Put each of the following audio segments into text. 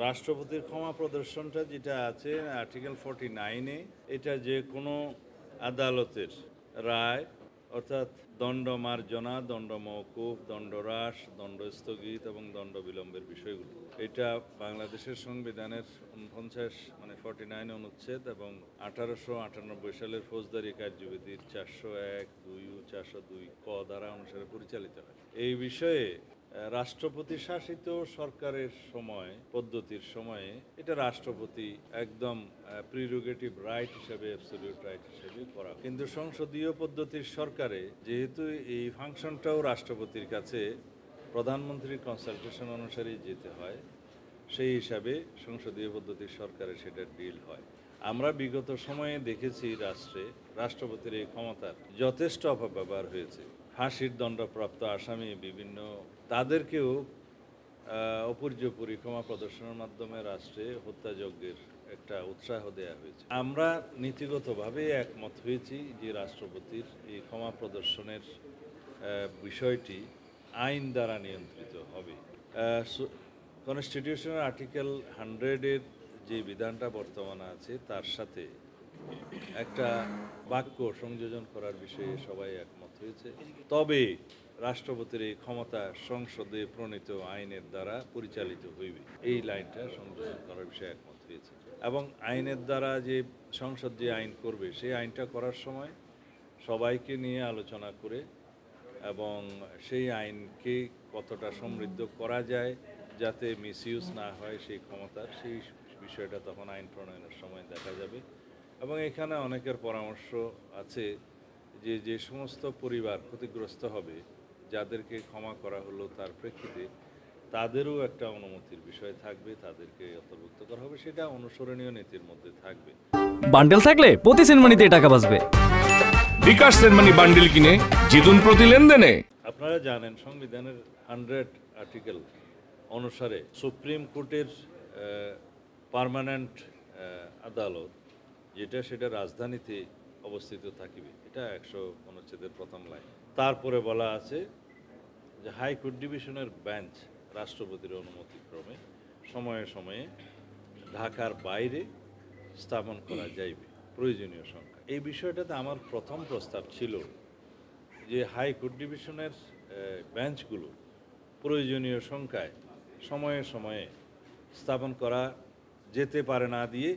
রাষ্ট্রপতির ক্ষমা প্রদর্শনটা যেটা আছে আর্টিকেল 49-এ, এটা যে কোনো আদালতের রায়, অর্থাৎ দণ্ড মার্জনা, দণ্ড মওকুফ, দণ্ড হ্রাস, দণ্ড স্থগিত এবং দণ্ড বিলম্বের বিষয়গুলো, এটা বাংলাদেশের সংবিধানের 49 অনুচ্ছেদ এবং 1898 সালের ফৌজদারি কার্যবিধির 401, 2 ও 402 ক ধারা অনুসারে পরিচালিত হয়। এই বিষয়ে রাষ্ট্রপতি শাসিত সরকারের সময় পদ্ধতির সময়ে এটা রাষ্ট্রপতি একদম প্রিরোগেটিভ রাইট হিসেবে, অ্যাবসলিউট রাইট হিসেবে করা। কিন্তু সংসদীয় পদ্ধতির সরকারে যেহেতু এই ফাংশনটাও রাষ্ট্রপতির কাছে প্রধানমন্ত্রীর কনসালটেশন অনুসারে যেতে হয়, সেই হিসাবে সংসদীয় পদ্ধতির সরকারে সেটা ডিল হয়। আমরা বিগত সময়ে দেখেছি রাষ্ট্রপতির এই ক্ষমতার যথেষ্ট অপব্যবহার হয়েছে। ফাঁসির দণ্ডপ্রাপ্ত আসামি বিভিন্ন তাদেরকেও অপর্যপরি ক্ষমা প্রদর্শনের মাধ্যমে রাষ্ট্রে হত্যাযজ্ঞের একটা উৎসাহ দেওয়া হয়েছে। আমরা নীতিগতভাবে একমত হয়েছি যে রাষ্ট্রপতির এই ক্ষমা প্রদর্শনের বিষয়টি আইন দ্বারা নিয়ন্ত্রিত হবে। কনস্টিটিউশনের আর্টিকেল 100-এর যে বিধানটা বর্তমানে আছে তার সাথে একটা বাক্য সংযোজন করার বিষয়ে সবাই একমত হয়েছে। তবে রাষ্ট্রপতির এই ক্ষমতা সংসদে প্রণীত আইনের দ্বারা পরিচালিত হইবে, এই লাইনটা সংযোজন করার বিষয়ে একমত হয়েছে। এবং আইনের দ্বারা যে সংসদ যে আইন করবে, সেই আইনটা করার সময় সবাইকে নিয়ে আলোচনা করে এবং সেই আইনকে কতটা সমৃদ্ধ করা যায় যাতে মিসইউজ না হয় সেই ক্ষমতার, সেই বিষয়টা তখন আইন প্রণয়নের সময় দেখা যাবে। এবং এখানে অনেকের পরামর্শ আছে যে যে সমস্ত পরিবার ক্ষতিগ্রস্ত হবে, যাদেরকে ক্ষমা করা হলো তার প্রেক্ষিতে তাদেরও একটা অনুমতির বিষয় থাকবে, তাদেরকে অন্তর্ভুক্ত করা হবে, সেটা অনুসরণীয় নীতির মধ্যে থাকবে। বান্ডেল থাকলে প্রতি সেনমানিতে টাকা বাঁচবে। বিকাশ সেনমানি বান্ডেল কিনে জিতুন প্রতি লেনদেনে। আপনারা জানেন সংবিধানের 100 আর্টিকেল অনুসারে সুপ্রিম কোর্টের পার্মানেন্ট আদালত যেটা, সেটা রাজধানীতে অবস্থিত থাকিবে। এটা 100 অনুচ্ছেদের প্রথম লাইন। তারপরে বলা আছে যে হাইকোর্ট ডিভিশনের বেঞ্চ রাষ্ট্রপতির অনুমতিক্রমে সময়ে সময়ে ঢাকার বাইরে স্থাপন করা যাইবে প্রয়োজনীয় সংখ্যা। এই বিষয়টাতে আমার প্রথম প্রস্তাব ছিল যে হাইকোর্ট ডিভিশনের বেঞ্চগুলো প্রয়োজনীয় সংখ্যায় সময়ে সময়ে স্থাপন করা যেতে পারে না দিয়ে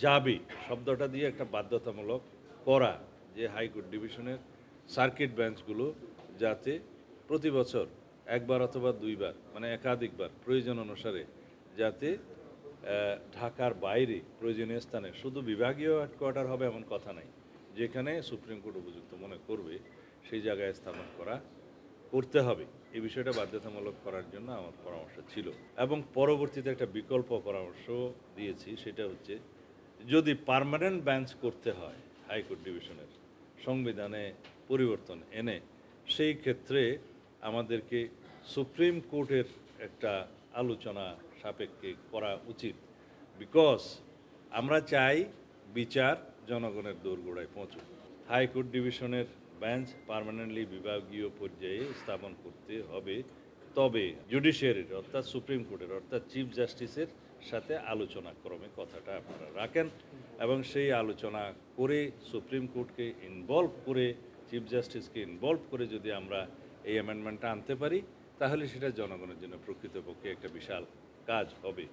যাবে শব্দটা দিয়ে একটা বাধ্যতামূলক করা, যে হাইকোর্ট ডিভিশনের সার্কিট বেঞ্চগুলো যাতে প্রতি বছর একবার অথবা দুইবার, মানে একাধিকবার প্রয়োজন অনুসারে যাতে ঢাকার বাইরে প্রয়োজনীয় স্থানে, শুধু বিভাগীয় হেডকোয়ার্টার হবে এমন কথা নাই, যেখানে সুপ্রিম কোর্ট উপযুক্ত মনে করবে সেই জায়গায় স্থাপন করতে হবে। এই বিষয়টা বাধ্যতামূলক করার জন্য আমার পরামর্শ ছিল। এবং পরবর্তীতে একটা বিকল্প পরামর্শ দিয়েছি, সেটা হচ্ছে যদি পার্মানেন্ট বেঞ্চ করতে হয় হাইকোর্ট ডিভিশনের, সংবিধানে পরিবর্তন এনে, সেই ক্ষেত্রে আমাদেরকে সুপ্রিম কোর্টের একটা আলোচনা সাপেক্ষে করা উচিত। বিকজ আমরা চাই বিচার জনগণের দোরগোড়ায় পৌঁছুক। হাইকোর্ট ডিভিশনের বেঞ্চ পার্মানেন্টলি বিভাগীয় পর্যায়ে স্থাপন করতে হবে, তবে জুডিশিয়ারির অর্থাৎ সুপ্রিম কোর্টের অর্থাৎ চিফ জাস্টিসের সাথে আলোচনা ক্রমে কথাটা আপনারা রাখেন এবং সেই আলোচনা করে সুপ্রিম কোর্টকে ইনভলভ করে, চিফ জাস্টিসকে ইনভলভ করে যদি আমরা এই অ্যামেন্ডমেন্টটা আনতে পারি, তাহলে সেটা জনগণের জন্য প্রকৃতপক্ষে একটা বিশাল কাজ হবে।